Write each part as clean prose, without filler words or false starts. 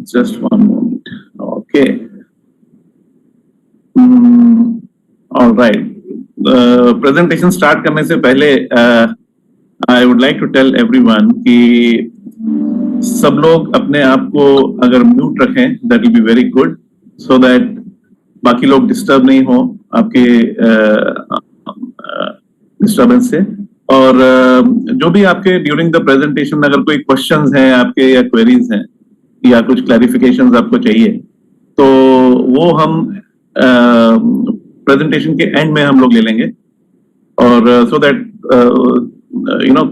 Just one moment. Okay. All right. Presentation start करने से पहले I would like to tell everyone कि सब लोग अपने आप को अगर म्यूट रखें, that will be very good, so that बाकी लोग डिस्टर्ब नहीं हो आपके डिस्टर्बेंस से। और जो भी आपके ड्यूरिंग द प्रेजेंटेशन अगर कोई क्वेश्चंस हैं आपके या क्वेरीज हैं या कुछ क्लैरिफिकेशंस आपको चाहिए, तो वो हम प्रेजेंटेशन के एंड में हम लोग ले लेंगे, और सो दैट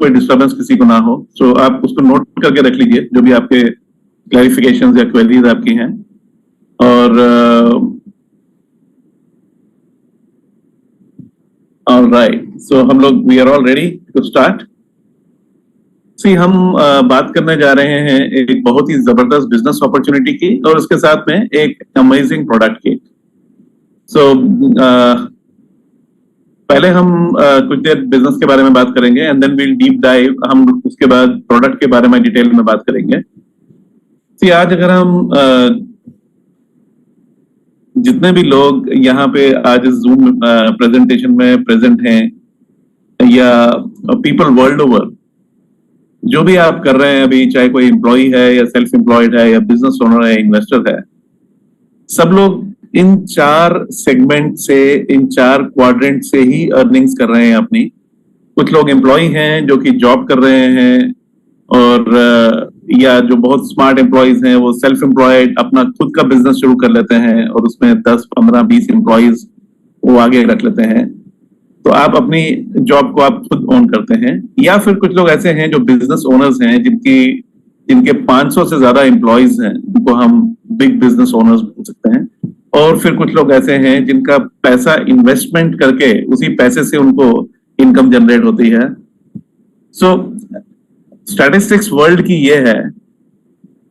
कोई डिस्टर्बेंस किसी को ना हो। सो आप उसको नोट करके रख लीजिए जो भी आपके क्लैरिफिकेशंस या क्वेरीज आपकी हैं। और ऑलराइट, सो हम लोग we are all ready to start. See हम बात करने जा रहे हैं एक बहुत ही जबरदस्त बिजनेस अपॉर्चुनिटी की और उसके साथ में एक अमेजिंग प्रोडक्ट की। सो पहले हम कुछ देर बिजनेस के बारे में बात करेंगे and then we'll deep dive, हम उसके बाद प्रोडक्ट के बारे में डिटेल में बात करेंगे। सी आज अगर हम जितने भी लोग यहाँ पे आज जूम प्रेजेंटेशन में प्रेजेंट हैं या पीपल वर्ल्ड ओवर, जो भी आप कर रहे हैं अभी, चाहे कोई एम्प्लॉय है या सेल्फ एम्प्लॉयड है या बिजनेस ओनर है, इन्वेस्टर है, सब लोग इन 4 सेगमेंट से, इन 4 क्वाड्रेंट से ही अर्निंग्स कर रहे हैं अपनी। कुछ लोग एम्प्लॉय हैं जो कि जॉब कर रहे हैं, और या जो बहुत स्मार्ट एम्प्लॉयज हैं वो सेल्फ एम्प्लॉयड अपना खुद का बिजनेस शुरू कर लेते हैं और उसमें 10, 15, 20 एम्प्लॉयज वो आगे रख लेते हैं। तो आप अपनी जॉब को आप खुद ओन करते हैं, या फिर कुछ लोग ऐसे हैं जो बिजनेस ओनर्स हैं जिनके 500 से ज्यादा एम्प्लॉयज हैं, जिनको हम बिग बिजनेस ओनर्स बोल सकते हैं। और फिर कुछ लोग ऐसे हैं जिनका पैसा इन्वेस्टमेंट करके उसी पैसे से उनको इनकम जनरेट होती है। सो स्टैटिस्टिक्स वर्ल्ड की ये है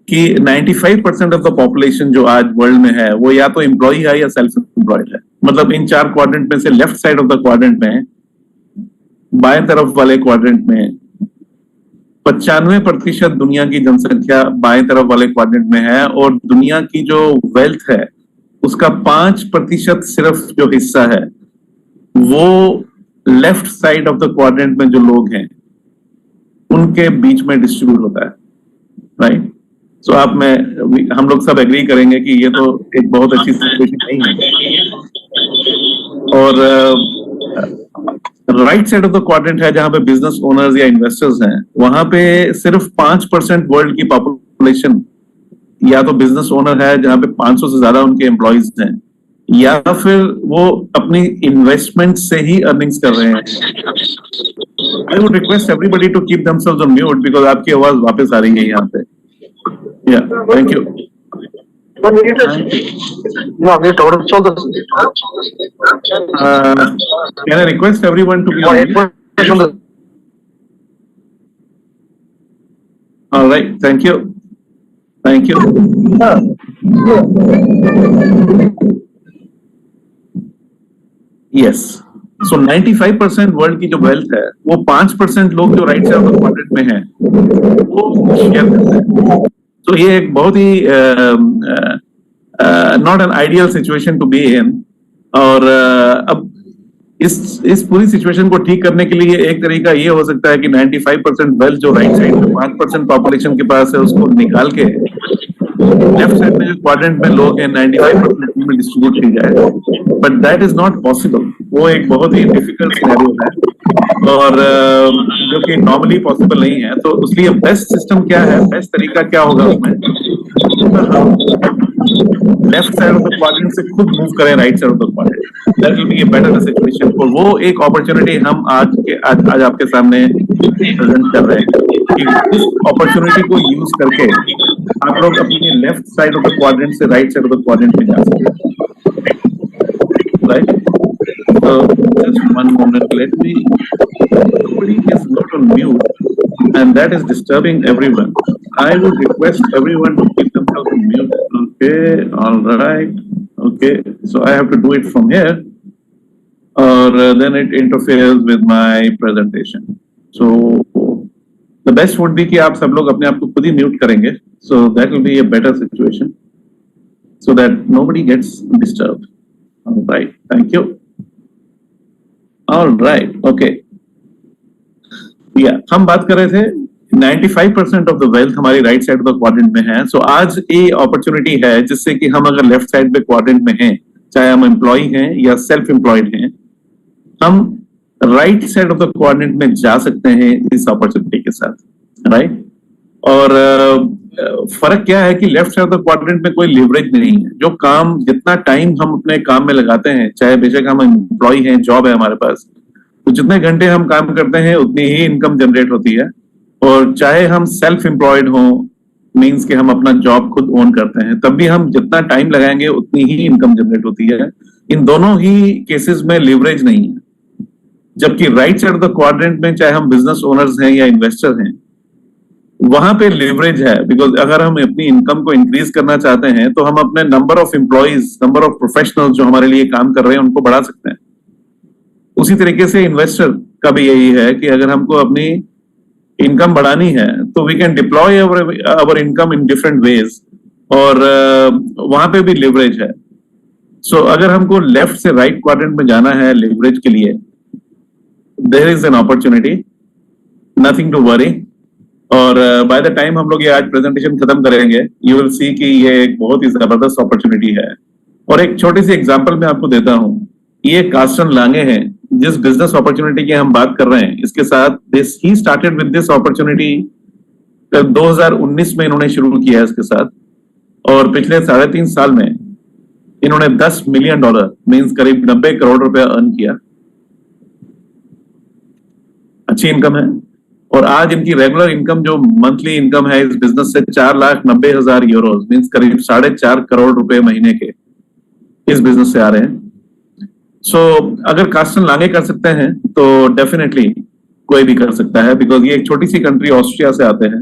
कि 95% ऑफ द पॉपुलेशन जो आज वर्ल्ड में है वो या तो एम्प्लॉय है या सेल्फ एम्प्लॉयड है। मतलब इन 4 क्वाड्रेंट में से left side of the quadrant में, बाएं तरफ वाले क्वाड्रेंट में 95% दुनिया की जनसंख्या बाएं तरफ वाले क्वाड्रेंट में है, और दुनिया की जो वेल्थ है उसका 5% सिर्फ जो हिस्सा है वो left side of the quadrant में जो लोग हैं उनके बीच में डिस्ट्रीब्यूट होता है, राइट। सो हम लोग सब एग्री करेंगे कि ये तो एक बहुत अच्छी सिचुएशन नहीं है। और right side of the quadrant है जहां पे बिजनेस ओनर्स या इन्वेस्टर्स हैं, वहां पे सिर्फ 5% वर्ल्ड की पॉपुलेशन या तो बिजनेस ओनर है जहां पे 500 से ज्यादा उनके एम्प्लॉयज हैं, या फिर वो अपनी इन्वेस्टमेंट से ही अर्निंग्स कर रहे हैं। I would request everybody to keep themselves on mute because आपकी आवाज वापस आ रही है यहाँ पे। या thank you. Can I request everyone to be on mute? All right, thank you. Thank you. Yes. So 95% world की जो वेल्थ है वो 5% लोग जो right side of the quadrant में हैं वो शेयर करते हैं। तो ये एक बहुत ही not an ideal situation to be in. और अब इस पूरी सिचुएशन को ठीक करने के लिए एक तरीका ये हो सकता है कि 95% वेल्थ जो राइट साइड में 5% पॉपुलेशन के पास है उसको निकाल के लेफ्ट साइड में जो क्वाड्रेंट में लोग हैं 95% में डिस्ट्रीब्यूट की जाए, but that is not possible. वो एक बहुत ही डिफिकल्ट सिनेरियो है और जो कि नॉर्मली पॉसिबल नहीं है। तो इसलिए बेस्ट सिस्टम क्या है, बेस्ट तरीका क्या होगा उसमें, left side of the quadrant से खुद मूव करें right side of the quadrant, that will be a better situation. और वो एक अपॉर्चुनिटी हम आज आपके सामने प्रेजेंट कर रहे हैं कि इस अपॉर्चुनिटी को यूज करके आप लोग अपनी left side of the quadrant से right side of the quadrant में जा सकते हैं, right. So just one moment, let me, somebody is not on mute and that is disturbing everyone. I would request everyone to keep themselves on mute. Okay, all right. Okay, so I have to do it from here or then it interferes with my presentation. So the best would be कि आप सब लोग अपने आप को खुद ही mute करेंगे So that will be a better situation, so that nobody gets disturbed. All right, thank you. All right, okay. Yeah, हम बात कर रहे थे 95% ऑफ द वेल्थ हमारी right side of the quadrant में है. सो आज ये अपॉर्चुनिटी है जिससे कि हम अगर लेफ्ट साइड पे क्वाड्रेंट में हैं, चाहे हम एम्प्लॉय हैं या सेल्फ एम्प्लॉयड हैं, हम right side of the quadrant में जा सकते हैं इस अपॉर्चुनिटी के साथ, राइट. और फर्क क्या है कि left side of the quadrant में कोई लिवरेज नहीं है. जो काम, जितना टाइम हम अपने काम में लगाते हैं, चाहे बेशक हम एम्प्लॉय हैं, जॉब है हमारे पास, तो जितने घंटे हम काम करते हैं उतनी ही इनकम जनरेट होती है. और चाहे हम सेल्फ एम्प्लॉयड हों, मींस कि हम अपना जॉब खुद ओन करते हैं, तब भी हम जितना टाइम लगाएंगे उतनी ही इनकम जनरेट होती है. इन दोनों ही केसेस में लिवरेज नहीं है. जबकि right side of the quadrant में, चाहे हम बिजनेस ओनर्स हैं या इन्वेस्टर हैं, वहां पे लिवरेज है. बिकॉज अगर हम अपनी इनकम को इंक्रीज करना चाहते हैं तो हम अपने number of employees, number of professionals जो हमारे लिए काम कर रहे हैं, उनको बढ़ा सकते हैं. उसी तरीके से इन्वेस्टर का भी यही है कि अगर हमको अपनी इनकम बढ़ानी है तो we can deploy our income in different ways, और वहां पे भी लिवरेज है. सो अगर हमको लेफ्ट से राइट क्वाड्रेंट में जाना है लिवरेज के लिए, there is an opportunity, nothing to worry. और बाय द टाइम हम लोग ये आज प्रेजेंटेशन खत्म करेंगे, यू विल सी कि ये एक बहुत ही जबरदस्त अपॉर्चुनिटी है. और एक छोटी सी एग्जांपल मैं आपको देता हूं. ये कार्स्टन लांगे हैं, जिस बिजनेस अपॉर्चुनिटी की हम बात कर रहे हैं, इसके साथ he started with this opportunity 2019 में इन्होंने शुरू किया है इसके साथ. और पिछले 3.5 साल में इन्होंने $10 मिलियन, मींस करीब 90 करोड़ रुपया अर्न किया. अच्छी इनकम है. और आज इनकी रेगुलर इनकम, जो मंथली इनकम है इस बिजनेस से, 4,90,000 यूरो, मींस करीब 4.5 करोड़ रुपए महीने के इस बिजनेस से आ रहे हैं. सो अगर कार्स्टन लांगे कर सकते हैं तो डेफिनेटली कोई भी कर सकता है. बिकॉज ये एक छोटी सी कंट्री ऑस्ट्रिया से आते हैं.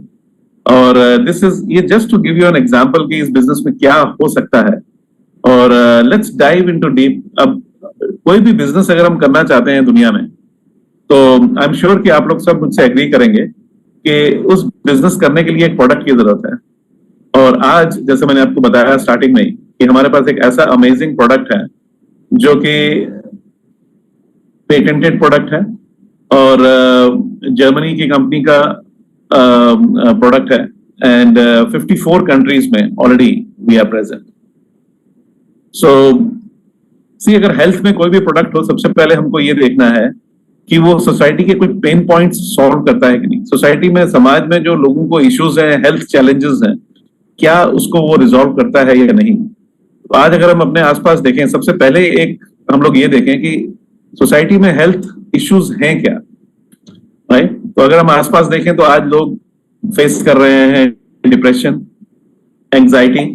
और दिस इज, ये just to give you an example कि इस बिजनेस में क्या हो सकता है. और लेट्स डाइव इनटू डीप. अब कोई भी बिजनेस अगर हम करना चाहते हैं दुनिया में, तो आई एम श्योर कि आप लोग सब मुझसे एग्री करेंगे कि उस बिजनेस करने के लिए एक प्रोडक्ट की जरूरत है. और आज जैसे मैंने आपको बताया स्टार्टिंग में ही कि हमारे पास एक ऐसा अमेजिंग प्रोडक्ट है जो कि पेटेंटेड प्रोडक्ट है और जर्मनी की कंपनी का प्रोडक्ट है. एंड 54 कंट्रीज में ऑलरेडी वी आर प्रेजेंट. सो सी, अगर हेल्थ में कोई भी प्रोडक्ट हो, सबसे पहले हमको ये देखना है कि वो सोसाइटी के कोई पेन पॉइंट्स सॉल्व करता है कि नहीं. सोसाइटी में, समाज में जो लोगों को इश्यूज हैं, हेल्थ चैलेंजेस हैं, क्या उसको वो रिजॉल्व करता है या नहीं. तो आज अगर हम अपने आसपास देखें, सबसे पहले एक हम लोग ये देखें कि सोसाइटी में हेल्थ इश्यूज हैं क्या, राइट. तो अगर हम आसपास देखें तो आज लोग फेस कर रहे हैं depression, anxiety,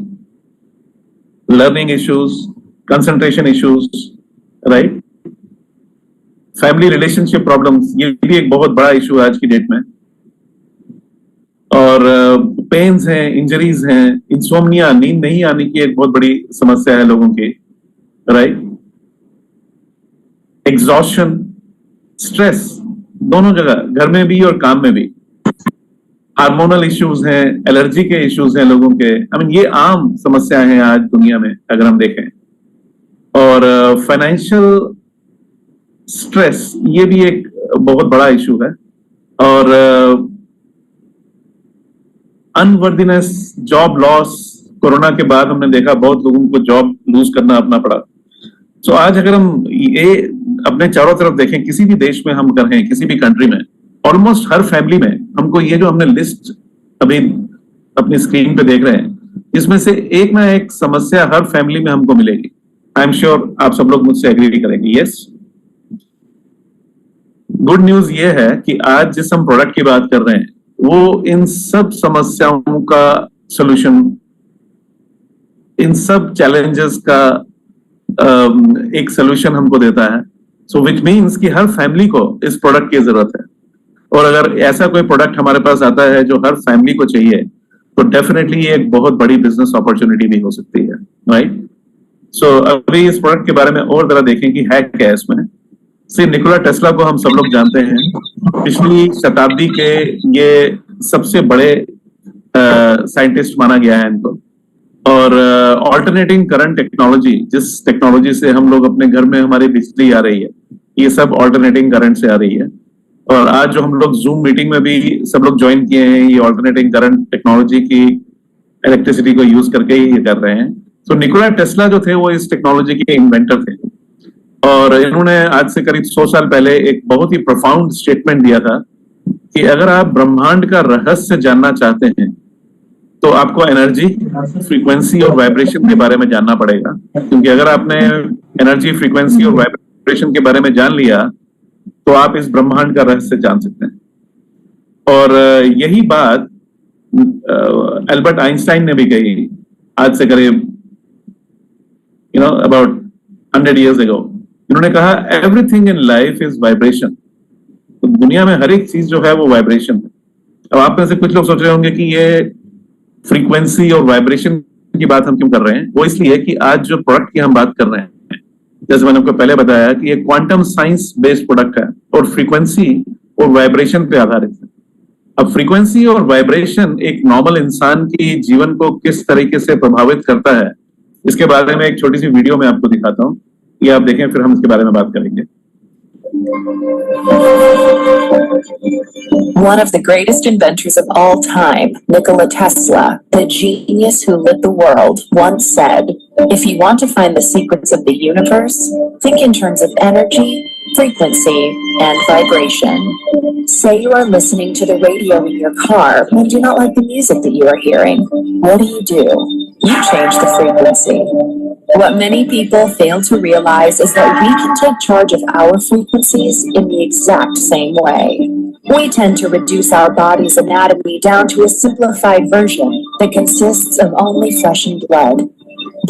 learning issues, concentration issues, right. Family relationship problems, ये भी एक बहुत बड़ा इशू है आज की डेट में. और पेन्स हैं, इंजरीज हैं, इंसोम्निया, नींद नहीं आने की एक बहुत बड़ी समस्या है लोगों की, राइट. एग्जॉस्शन, स्ट्रेस, दोनों जगह, घर में भी और काम में भी. हार्मोनल इश्यूज हैं, एलर्जी के इश्यूज हैं लोगों के. ये आम समस्याएं हैं आज दुनिया में अगर हम देखें. और फाइनेंशियल स्ट्रेस, ये भी एक बहुत बड़ा इशू है. और अनवर्दीनेस, जॉब लॉस, कोरोना के बाद हमने देखा बहुत लोगों को जॉब लूज करना अपना पड़ा. सो आज अगर हम ये अपने चारों तरफ देखें, किसी भी देश में हम करें, किसी भी कंट्री में, ऑलमोस्ट हर फैमिली में हमको ये जो हमने लिस्ट अभी अपनी स्क्रीन पे देख रहे हैं, इसमें से एक ना एक समस्या हर फैमिली में हमको मिलेगी. आई एम श्योर आप सब लोग मुझसे एग्री करेंगे. यस. गुड न्यूज ये है कि आज जिस हम प्रोडक्ट की बात कर रहे हैं, वो इन सब समस्याओं का सॉल्यूशन, इन सब चैलेंजेस का एक सॉल्यूशन हमको देता है. सो विच मीन्स कि हर फैमिली को इस प्रोडक्ट की जरूरत है. और अगर ऐसा कोई प्रोडक्ट हमारे पास आता है जो हर फैमिली को चाहिए, तो डेफिनेटली ये एक बहुत बड़ी बिजनेस अपॉर्चुनिटी भी हो सकती है, राइट. सो अभी इस प्रोडक्ट के बारे में और जरा देखें कि है क्या इसमें. निकोला टेस्ला को हम सब लोग जानते हैं. पिछली शताब्दी के ये सबसे बड़े साइंटिस्ट माना गया है इनको। और ऑल्टरनेटिंग करंट टेक्नोलॉजी, जिस टेक्नोलॉजी से हम लोग अपने घर में हमारी बिजली आ रही है, ये सब ऑल्टरनेटिंग करंट से आ रही है। और आज जो हम लोग जूम मीटिंग में भी सब लोग ज्वाइन किए हैं, ये ऑल्टरनेटिंग करंट टेक्नोलॉजी की इलेक्ट्रिसिटी को यूज करके ही ये कर रहे हैं। तो निकोला टेस्ला जो थे वो इस टेक्नोलॉजी के इन्वेंटर थे, और इन्होंने आज से करीब 100 साल पहले एक बहुत ही प्रोफाउंड स्टेटमेंट दिया था कि अगर आप ब्रह्मांड का रहस्य जानना चाहते हैं तो आपको एनर्जी, फ्रीक्वेंसी और वाइब्रेशन के बारे में जानना पड़ेगा। क्योंकि अगर आपने एनर्जी, फ्रीक्वेंसी और वाइब्रेशन के बारे में जान लिया तो आप इस ब्रह्मांड का रहस्य जान सकते हैं। और यही बात एल्बर्ट आइंस्टाइन ने भी कही आज से करीब अबाउट 100 years ago। इन्होंने कहा everything in life is vibration. तो दुनिया में हर एक चीज जो है वो वाइब्रेशन है। अब आप में से कुछ लोग सोच रहे होंगे कि ये फ्रीक्वेंसी और वाइब्रेशन की बात हम क्यों कर रहे हैं। वो इसलिए कि आज जो प्रोडक्ट की हम बात कर रहे हैं, जैसे मैंने आपको पहले बताया कि ये क्वांटम साइंस बेस्ड प्रोडक्ट है और फ्रीक्वेंसी और वाइब्रेशन पे आधारित है। अब फ्रीक्वेंसी और वाइब्रेशन एक नॉर्मल इंसान की जीवन को किस तरीके से प्रभावित करता है, इसके बारे में एक छोटी सी वीडियो में आपको दिखाता हूँ। ये आप देखें, फिर हम इसके बारे में बात करेंगे। One of the greatest inventors of all time, Nikola Tesla, the genius who lit the world, once said, "If you want to find the secrets of the universe, think in terms of energy, frequency, and vibration." Say you are listening to the radio in your car and do not like the music that you are hearing. What do? You change the frequency. What many people fail to realize is that we can take charge of our frequencies in the exact same way. We tend to reduce our body's anatomy down to a simplified version that consists of only flesh and blood.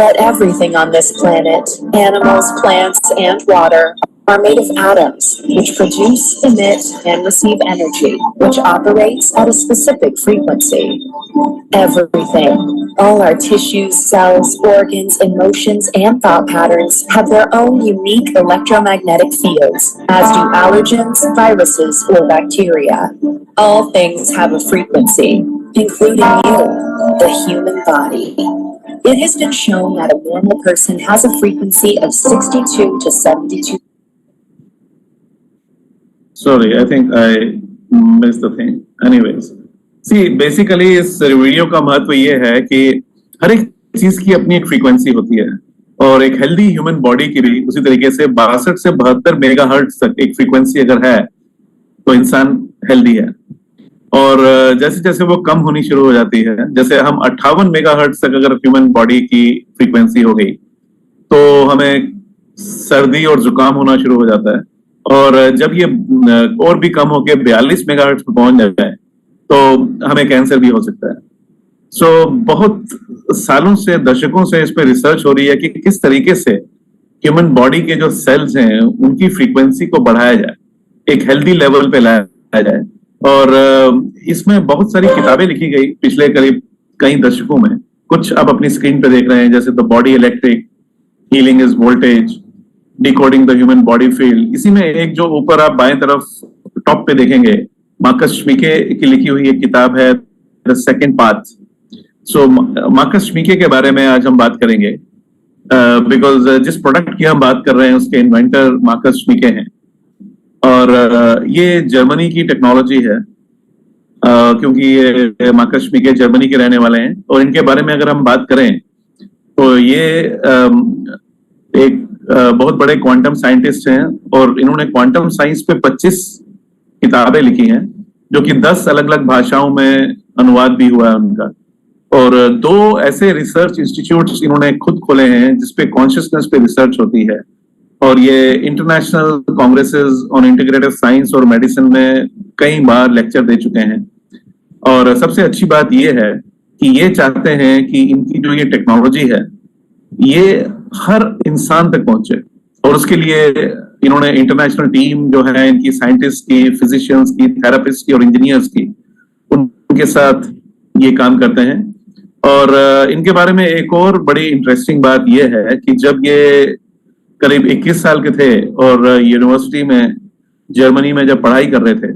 But everything on this planet, animals, plants, and water, are made of atoms, which produce, emit, and receive energy, which operates at a specific frequency. Everything, all our tissues, cells, organs, emotions, and thought patterns have their own unique electromagnetic fields, as do allergens, viruses, or bacteria. All things have a frequency, including you, the human body. It has been shown that a normal person has a frequency of 62 to 72. Sorry, I think I missed the thing. Anyways, see, basically इस video का महत्व ये है कि हर एक चीज की अपनी एक फ्रीक्वेंसी होती है, और एक हेल्दी ह्यूमन बॉडी की भी उसी तरीके से 62 से 72 मेगाहर्ट्ज तक एक फ्रीक्वेंसी अगर है तो इंसान हेल्दी है। और जैसे जैसे वो कम होनी शुरू हो जाती है, जैसे हम 58 मेगाहर्ट्ज तक अगर ह्यूमन बॉडी की फ्रीक्वेंसी हो गई तो हमें सर्दी और जुकाम होना शुरू हो जाता है। और जब ये और भी कम होके 42 मेगाहर्ट्ज पे पहुंच जाए तो हमें कैंसर भी हो सकता है। सो बहुत सालों से, दशकों से इस पे रिसर्च हो रही है कि किस तरीके से ह्यूमन बॉडी के जो सेल्स हैं उनकी फ्रीक्वेंसी को बढ़ाया जाए, एक हेल्दी लेवल पे लाया जाए। और इसमें बहुत सारी किताबें लिखी गई पिछले करीब कई दशकों में। कुछ आप अपनी स्क्रीन पे देख रहे हैं, जैसे the body electric, healing is voltage, decoding the human body field. इसी में एक जो ऊपर आप बाएं तरफ टॉप पे देखेंगे, मार्कस श्मिके की लिखी हुई एक किताब है the second path. So Marcus Schmieke के बारे में आज हम बात करेंगे, बिकॉज जिस प्रोडक्ट की हम बात कर रहे हैं उसके इन्वेंटर मार्कस श्मिके हैं। और ये जर्मनी की टेक्नोलॉजी है, क्योंकि ये मार्कस श्मिके जर्मनी के रहने वाले हैं। और इनके बारे में अगर हम बात करें तो ये एक बहुत बड़े क्वांटम साइंटिस्ट हैं, और इन्होंने क्वांटम साइंस पे 25 किताबें लिखी हैं, जो कि 10 अलग अलग भाषाओं में अनुवाद भी हुआ है उनका। और 2 ऐसे रिसर्च इंस्टीट्यूट्स इन्होंने खुद खोले हैं जिसपे कॉन्शियसनेस पे रिसर्च होती है, और ये इंटरनेशनल कांग्रेसेस ऑन इंटीग्रेटिव साइंस और मेडिसिन में कई बार लेक्चर दे चुके हैं। और सबसे अच्छी बात ये है कि ये चाहते हैं कि इनकी जो ये टेक्नोलॉजी है ये हर इंसान तक पहुंचे, और उसके लिए इन्होंने इंटरनेशनल टीम जो है इनकी, साइंटिस्ट की, फिजिशियंस की, थेरेपिस्ट की और इंजीनियर्स की, उनके साथ ये काम करते हैं। और इनके बारे में एक और बड़ी इंटरेस्टिंग बात यह है कि जब ये करीब 21 साल के थे और यूनिवर्सिटी में जर्मनी में जब पढ़ाई कर रहे थे,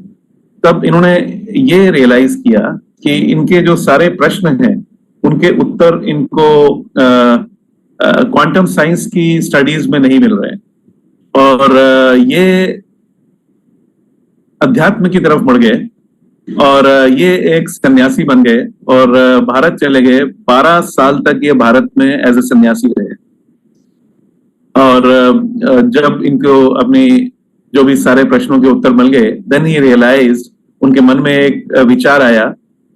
तब इन्होंने ये रियलाइज किया कि इनके जो सारे प्रश्न हैं उनके उत्तर इनको क्वांटम साइंस की स्टडीज में नहीं मिल रहे, और ये अध्यात्म की तरफ बढ़ गए, और ये एक सन्यासी बन गए, और भारत चले गए। 12 साल तक ये भारत में एज ए सन्यासी रहे, और जब इनको अपनी जो भी सारे प्रश्नों के उत्तर मिल गए, देन ही रियलाइज्ड, उनके मन में एक विचार आया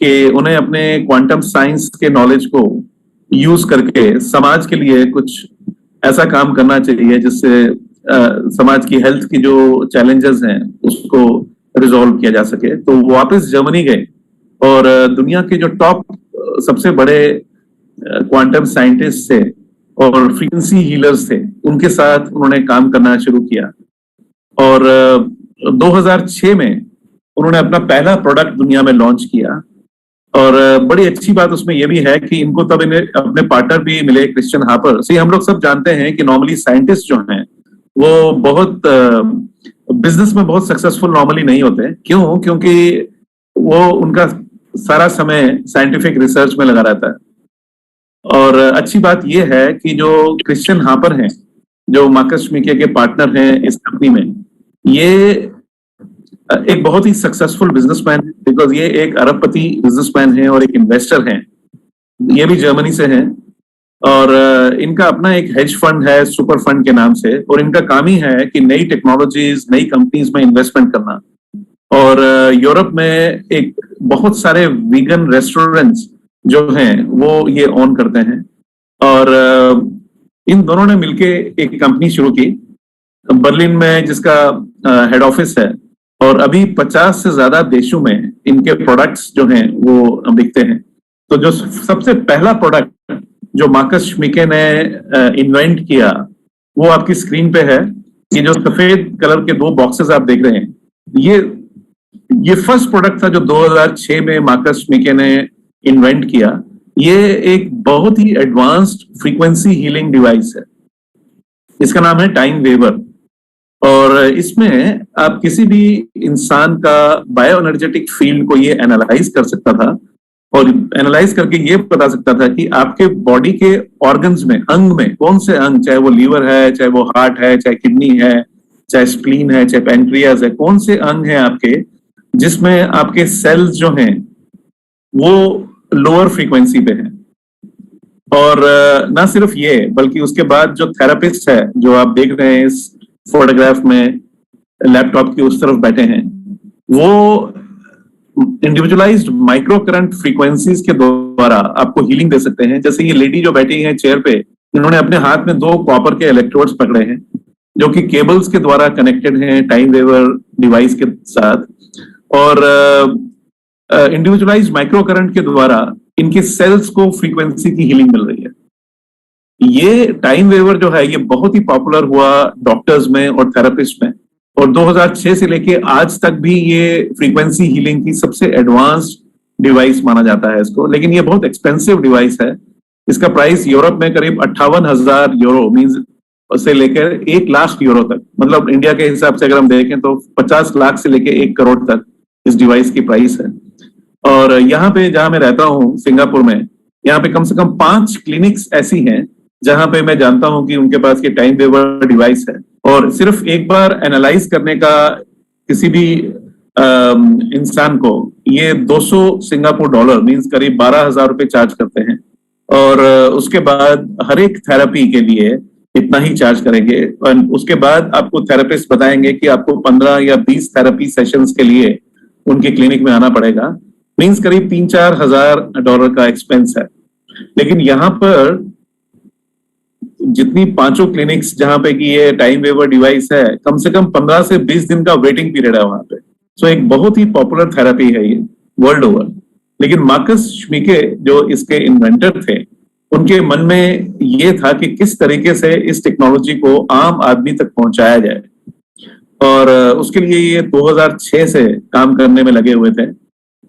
कि उन्हें अपने क्वांटम साइंस के नॉलेज को यूज करके समाज के लिए कुछ ऐसा काम करना चाहिए जिससे समाज की हेल्थ की जो चैलेंजेस हैं उसको रिजॉल्व किया जा सके। तो वो वापस जर्मनी गए, और दुनिया के जो टॉप सबसे बड़े क्वांटम साइंटिस्ट थे और फ्रीक्वेंसी हीलर्स थे, उनके साथ उन्होंने काम करना शुरू किया। और 2006 में उन्होंने अपना पहला प्रोडक्ट दुनिया में लॉन्च किया। और बड़ी अच्छी बात उसमें यह भी है कि इनको तब इन्हें अपने पार्टनर भी मिले, क्रिश्चियन हार्पर। सही, हम लोग सब जानते हैं कि नॉर्मली साइंटिस्ट जो हैं वो बहुत बिजनेस में बहुत सक्सेसफुल नॉर्मली नहीं होते। क्यों? क्योंकि वो उनका सारा समय साइंटिफिक रिसर्च में लगा रहता है। और अच्छी बात यह है कि जो क्रिश्चियन हार्पर हैं, जो मार्कस श्मिके के पार्टनर हैं इस कंपनी में, ये एक बहुत ही सक्सेसफुल बिजनेसमैन है, बिकॉज ये एक अरबपति बिजनेसमैन है और एक इन्वेस्टर हैं। ये भी जर्मनी से हैं, और इनका अपना एक हेज फंड है सुपर फंड के नाम से, और इनका काम ही है कि नई टेक्नोलॉजीज, नई कंपनीज में इन्वेस्टमेंट करना। और यूरोप में एक बहुत सारे वीगन रेस्टोरेंट्स जो हैं वो ये ऑन करते हैं। और इन दोनों ने मिलके एक कंपनी शुरू की बर्लिन में, जिसका हेड ऑफिस है, और अभी 50 से ज्यादा देशों में इनके प्रोडक्ट्स जो हैं वो बिकते हैं। तो जो सबसे पहला प्रोडक्ट जो मार्कस श्मिके ने इन्वेंट किया वो आपकी स्क्रीन पे है। ये जो सफेद कलर के 2 बॉक्सेस आप देख रहे हैं, ये फर्स्ट प्रोडक्ट था जो 2006 में मार्कस श्मिके ने इन्वेंट किया। ये एक बहुत ही एडवांस्ड फ्रीक्वेंसी हीलिंग डिवाइस है। इसका नाम है टाइम वेवर, और इसमें आप किसी भी इंसान का बायो एनर्जेटिक फील्ड को ये एनालाइज कर सकता था, और एनालाइज करके ये बता सकता था कि आपके बॉडी के ऑर्गन्स में, अंग में, कौन से अंग, चाहे वो लीवर है, चाहे वो हार्ट है, चाहे किडनी है, चाहे स्प्लीन है, चाहे पैंक्रियाज है, कौन से अंग हैं आपके जिसमें आपके सेल्स जो हैं वो लोअर फ्रीक्वेंसी पे हैं। और ना सिर्फ ये, बल्कि उसके बाद जो थेरेपिस्ट है, जो आप देख रहे हैं इस फोटोग्राफ में लैपटॉप की उस तरफ बैठे हैं, वो इंडिविजुअलाइज्ड माइक्रो करंट फ्रीक्वेंसीज के द्वारा आपको हीलिंग दे सकते हैं। जैसे ये लेडी जो बैठी है चेयर पे, इन्होंने अपने हाथ में 2 कॉपर के इलेक्ट्रोड्स पकड़े हैं जो कि केबल्स के द्वारा कनेक्टेड हैं टाइम वेवर डिवाइस के साथ, और इंडिविजुअलाइज्ड माइक्रो करंट के द्वारा इनके सेल्स को फ्रीक्वेंसी की हीलिंग मिल रही है। ये टाइम वेवर जो है ये बहुत ही पॉपुलर हुआ डॉक्टर्स में और थेरेपिस्ट में, और 2006 से लेके आज तक भी ये फ्रीक्वेंसी हीलिंग की सबसे एडवांस्ड डिवाइस माना जाता है इसको। लेकिन ये बहुत एक्सपेंसिव डिवाइस है। इसका प्राइस यूरोप में करीब 58,000 यूरो मींस से लेकर 1 लाख यूरो तक, मतलब इंडिया के हिसाब से अगर हम देखें तो 50 लाख से लेकर 1 करोड़ तक इस डिवाइस की प्राइस है। और यहाँ पे जहां मैं रहता हूँ सिंगापुर में, यहाँ पे कम से कम 5 क्लिनिक्स ऐसी हैं जहां पे मैं जानता हूं कि उनके पास ये टाइम वेवर डिवाइस है, और सिर्फ एक बार एनालाइज करने का किसी भी इंसान को ये 200 सिंगापुर डॉलर मींस करीब 12,000 रुपए चार्ज करते हैं। और उसके बाद हर एक थेरेपी के लिए इतना ही चार्ज करेंगे, और उसके बाद आपको थेरेपिस्ट बताएंगे कि आपको 15 या 20 थेरेपी सेशंस के लिए उनके क्लिनिक में आना पड़ेगा, मींस करीब 3-4 हजार डॉलर का एक्सपेंस है। लेकिन यहाँ पर जितनी 5 क्लिनिक्स जहां पे कि ये टाइम वेवर डिवाइस है, कम से कम 15 से 20 दिन का वेटिंग पीरियड है वहां पे। सो एक बहुत ही पॉपुलर थेरेपी है ये वर्ल्ड ओवर। लेकिन मार्कस श्मिके जो इसके इन्वेंटर थे, उनके मन में ये था कि किस तरीके से इस टेक्नोलॉजी को आम आदमी तक पहुंचाया जाए, और उसके लिए ये 2006 से काम करने में लगे हुए थे।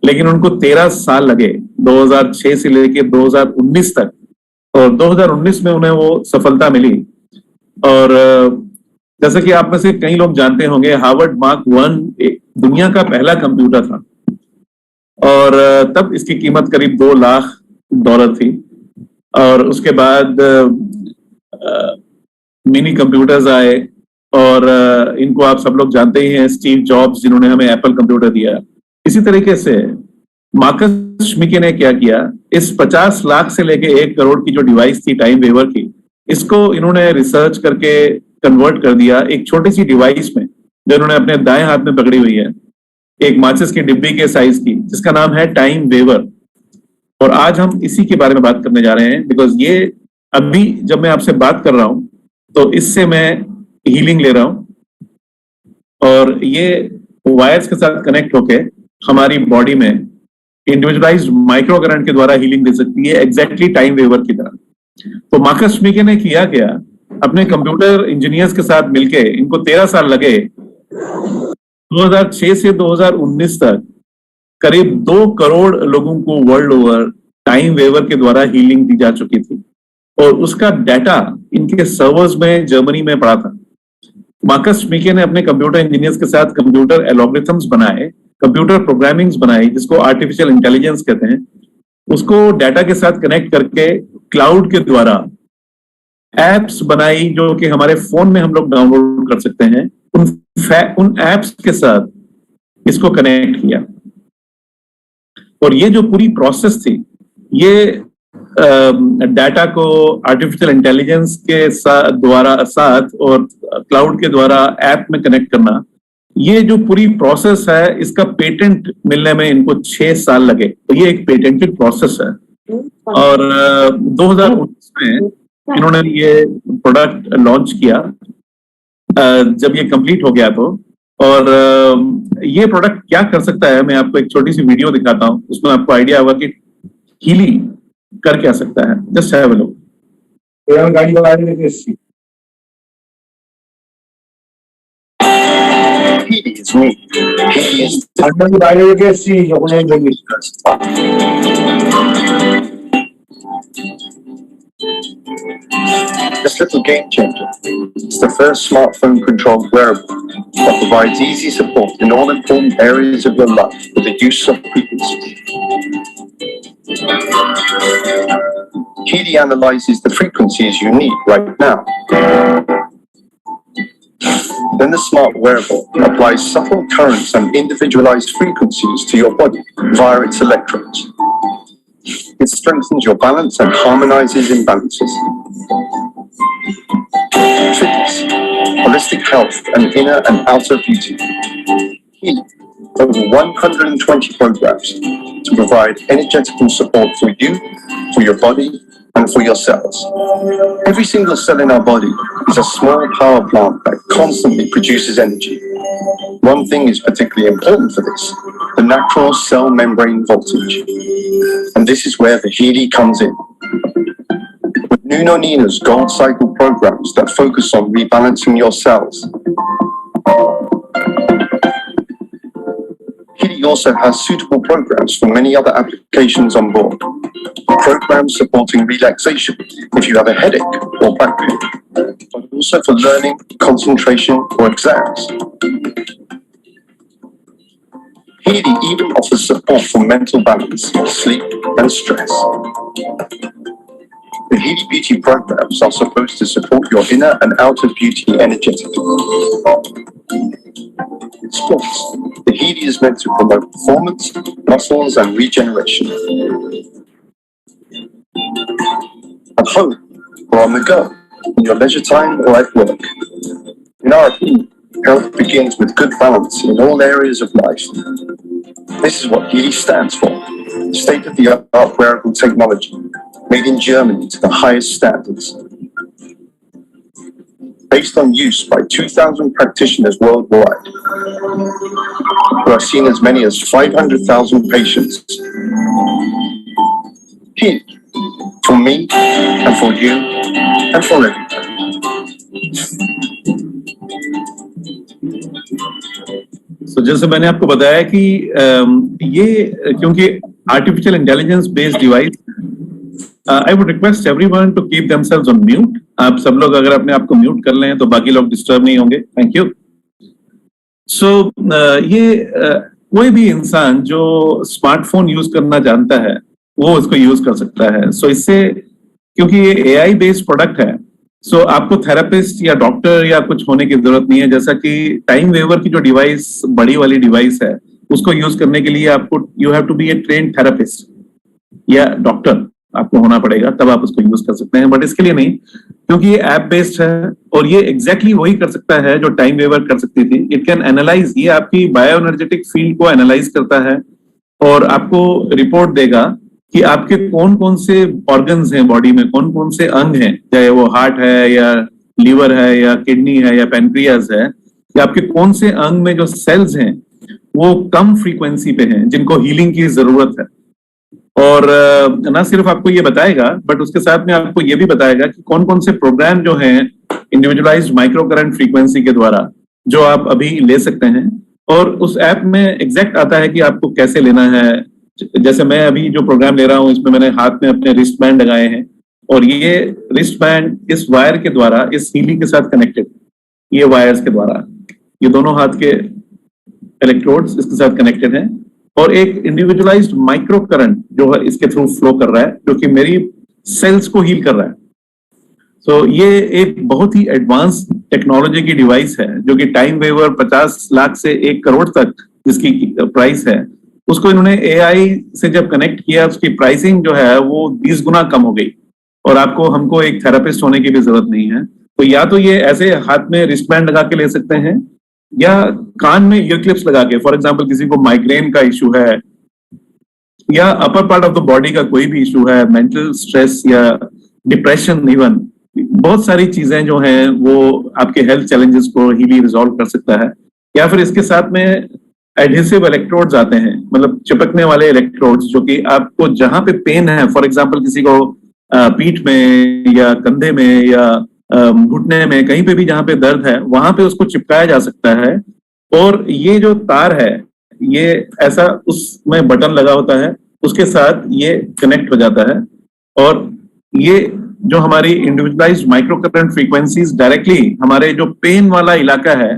लेकिन उनको 13 साल लगे 2006 से लेके 2019 तक, और 2019 में उन्हें वो सफलता मिली। और जैसे कि आप में से कई लोग जानते होंगे, हार्वर्ड मार्क 1 दुनिया का पहला कंप्यूटर था, और तब इसकी कीमत करीब $2 लाख थी। और उसके बाद मिनी कंप्यूटर्स आए और इनको आप सब लोग जानते ही हैं, स्टीव जॉब्स जिन्होंने हमें एप्पल कंप्यूटर दिया। इसी तरीके से मार्कस श्मिके ने क्या किया, इस 50 लाख से लेके 1 करोड़ की जो डिवाइस थी टाइम वेवर की, इसको इन्होंने रिसर्च करके कन्वर्ट कर दिया एक छोटी सी डिवाइस में, जो इन्होंने अपने दाएं हाथ में पकड़ी हुई है, एक माचिस की डिब्बी के साइज की, जिसका नाम है टाइम वेवर। और आज हम इसी के बारे में बात करने जा रहे हैं, बिकॉज ये अभी जब मैं आपसे बात कर रहा हूं तो इससे मैं हीलिंग ले रहा हूं और ये वायर्स के साथ कनेक्ट होके हमारी बॉडी में इंडिविजुअलाइज्ड माइक्रो करंट के द्वारा हीलिंग दे सकती है, एग्जैक्टली टाइम वेवर की तरह। तो मार्कस श्मिके ने किया क्या, अपने कंप्यूटर इंजीनियर्स के साथ मिलके, इनको 13 साल लगे, 2006 से 2019 तक करीब 2 करोड़ लोगों को वर्ल्ड ओवर टाइम वेवर के द्वारा हीलिंग दी जा चुकी थी और उसका डाटा इनके सर्वर्स में जर्मनी में पड़ा था। मार्कस श्मिके ने अपने कंप्यूटर इंजीनियर्स के साथ कंप्यूटर एल्गोरिथम्स बनाए, कंप्यूटर प्रोग्रामिंग्स बनाई, जिसको आर्टिफिशियल इंटेलिजेंस कहते हैं, उसको डाटा के साथ कनेक्ट करके क्लाउड के द्वारा एप्स बनाई जो कि हमारे फोन में हम लोग डाउनलोड कर सकते हैं। उन एप्स के साथ इसको कनेक्ट किया और ये जो पूरी प्रोसेस थी, ये डाटा को आर्टिफिशियल इंटेलिजेंस के साथ और क्लाउड के द्वारा ऐप में कनेक्ट करना, ये जो पूरी प्रोसेस है, इसका पेटेंट मिलने में इनको 6 साल लगे। तो ये एक पेटेंटेड प्रोसेस है और 2019 में इन्होंने ये प्रोडक्ट लॉन्च किया जब ये कंप्लीट हो गया तो। और ये प्रोडक्ट क्या कर सकता है, मैं आपको एक छोटी सी वीडियो दिखाता हूं, उसमें आपको आइडिया होगा कि हीलिंग कर क्या सकता है। Just have a look. गाड़ी लगा देंगे It's me. अंदर की गाड़ी लेके सी उन्हें देंगे। This little game changer. It's the first smartphone-controlled wearable that provides easy support in all important areas of your life with the use of frequencies. Healy analyzes the frequencies you need right now. Then the smart wearable applies subtle currents and individualized frequencies to your body via its electrodes. It strengthens your balance and harmonizes imbalances. Fitness, holistic health, and inner and outer beauty. Healy, over 120 programs to provide energetical support for you, for your body, and for your cells. Every single cell in our body is a small power plant that constantly produces energy. One thing is particularly important for this, the natural cell membrane voltage. And this is where the Healy comes in. With Nuno Nina's Gold Cycle programs that focus on rebalancing your cells. Healy also has suitable programs for many other applications on board. Programs supporting relaxation if you have a headache or back pain, but also for learning, concentration, or exams. Healy even offers support for mental balance, sleep, and stress. The Healy Beauty programs are supposed to support your inner and outer beauty energetically. In sports, the Healy is meant to promote performance, muscles, and regeneration. At home or on the go, in your leisure time or at work. In our opinion, health begins with good balance in all areas of life. This is what Healy stands for, state-of-the-art wearable technology, made in Germany to the highest standards. Based on use by 2,000 practitioners worldwide, who have seen as many as 500,000 patients. Healy, for me, and for you, and for everybody. So, जैसे मैंने आपको बताया कि ये क्योंकि artificial intelligence based device, I would request everyone to keep themselves on mute. आप सब लोग अगर अपने आप को म्यूट कर लें तो बाकी लोग डिस्टर्ब नहीं होंगे। Thank you. सो ये कोई भी इंसान जो स्मार्टफोन यूज करना जानता है वो इसको यूज कर सकता है। सो इससे, क्योंकि ये एआई बेस्ड प्रोडक्ट है, सो आपको थेरेपिस्ट या डॉक्टर या कुछ होने की जरूरत नहीं है। जैसा कि टाइम वेवर की जो डिवाइस, बड़ी वाली डिवाइस है, उसको यूज करने के लिए आपको you have to be a trained therapist या डॉक्टर आपको होना पड़ेगा, तब आप उसको यूज कर सकते हैं। बट इसके लिए नहीं, क्योंकि ये ऐप बेस्ड है और ये एग्जैक्टली वही कर सकता है जो टाइम वेवर कर सकती थी। इट कैन एनालाइज, ये आपकी बायो एनर्जेटिक फील्ड को एनालाइज करता है और आपको रिपोर्ट देगा कि आपके कौन कौन से ऑर्गन्स हैं बॉडी में, कौन कौन से अंग हैं, चाहे वो हार्ट है या लीवर है या किडनी है या पेनक्रियाज है, या आपके कौन से अंग में जो सेल्स हैं वो कम फ्रीक्वेंसी पे हैं जिनको हीलिंग की जरूरत है। और ना सिर्फ आपको ये बताएगा, बट उसके साथ में आपको ये भी बताएगा कि कौन कौन से प्रोग्राम जो हैं इंडिविजुअलाइज्ड माइक्रो करंट फ्रीक्वेंसी के द्वारा जो आप अभी ले सकते हैं। और उस ऐप में एग्जैक्ट आता है कि आपको कैसे लेना है। जैसे मैं अभी जो प्रोग्राम ले रहा हूँ, इसमें मैंने हाथ में अपने रिस्ट बैंड लगाए हैं और ये रिस्ट बैंड इस वायर के द्वारा इस हीली के साथ कनेक्टेड, ये वायर्स के द्वारा, ये दोनों हाथ के इलेक्ट्रोड्स इसके साथ कनेक्टेड हैं और एक इंडिविजुअलाइज्ड माइक्रो करंट जो है इसके थ्रू फ्लो कर रहा है, जो कि मेरी सेल्स को हील कर रहा है। सो ये एक बहुत ही एडवांस टेक्नोलॉजी की डिवाइस है जो कि टाइम वेवर 50 लाख से 1 करोड़ तक जिसकी प्राइस है, उसको इन्होंने एआई से जब कनेक्ट किया, उसकी प्राइसिंग जो है वो 20 गुना कम हो गई और आपको हमको एक थेरेपिस्ट होने की भी जरूरत नहीं है। तो या तो ये ऐसे हाथ में रिस्टबैंड लगा के ले सकते हैं या कान में ईयर क्लिप्स लगा के, फॉर एग्जांपल किसी को माइग्रेन का इशू है या upper part of the body का कोई भी इशू है, मेंटल स्ट्रेस या डिप्रेशन, इवन बहुत सारी चीजें जो हैं वो आपके हेल्थ चैलेंजेस को इजीली रिजॉल्व कर सकता है। या फिर इसके साथ में एडहेसिव इलेक्ट्रोड्स आते हैं, मतलब चिपकने वाले इलेक्ट्रोड्स, जो कि आपको जहां पे पेन है, फॉर एग्जांपल किसी को पीठ में या कंधे में या घुटने में, कहीं पे भी जहां पे दर्द है वहां पे उसको चिपकाया जा सकता है। और ये जो तार है ये ऐसा उसमें बटन लगा होता है, उसके साथ ये कनेक्ट हो जाता है और ये जो हमारी individualised micro current frequencies directly हमारे जो पेन वाला इलाका है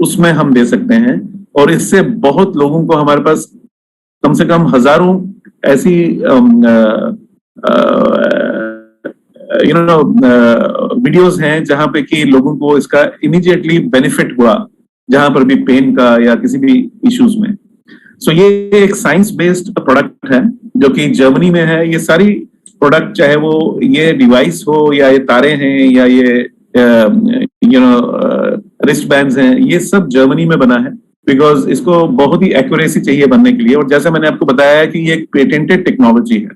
उसमें हम दे सकते हैं। और इससे बहुत लोगों को, हमारे पास कम से कम हजारों ऐसी वीडियोस हैं जहां पे कि लोगों को इसका इमीडिएटली बेनिफिट हुआ, जहां पर भी पेन का या किसी भी इश्यूज में। सो ये एक साइंस बेस्ड प्रोडक्ट है जो कि जर्मनी में है। ये सारी प्रोडक्ट, चाहे वो ये डिवाइस हो या ये तारे हैं या ये रिस्ट बैंड्स हैं, ये सब जर्मनी में बना है बिकॉज इसको बहुत ही एक्यूरेसी चाहिए बनने के लिए। और जैसा मैंने आपको बताया है कि ये एक पेटेंटेड टेक्नोलॉजी है।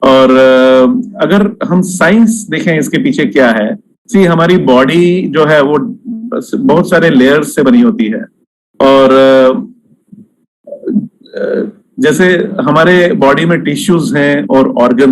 और अगर हम साइंस देखें इसके पीछे क्या है, सी हमारी बॉडी जो है वो बहुत सारे लेयर्स से बनी होती है। और जैसे हमारे बॉडी में टिश्यूज हैं और ऑर्गन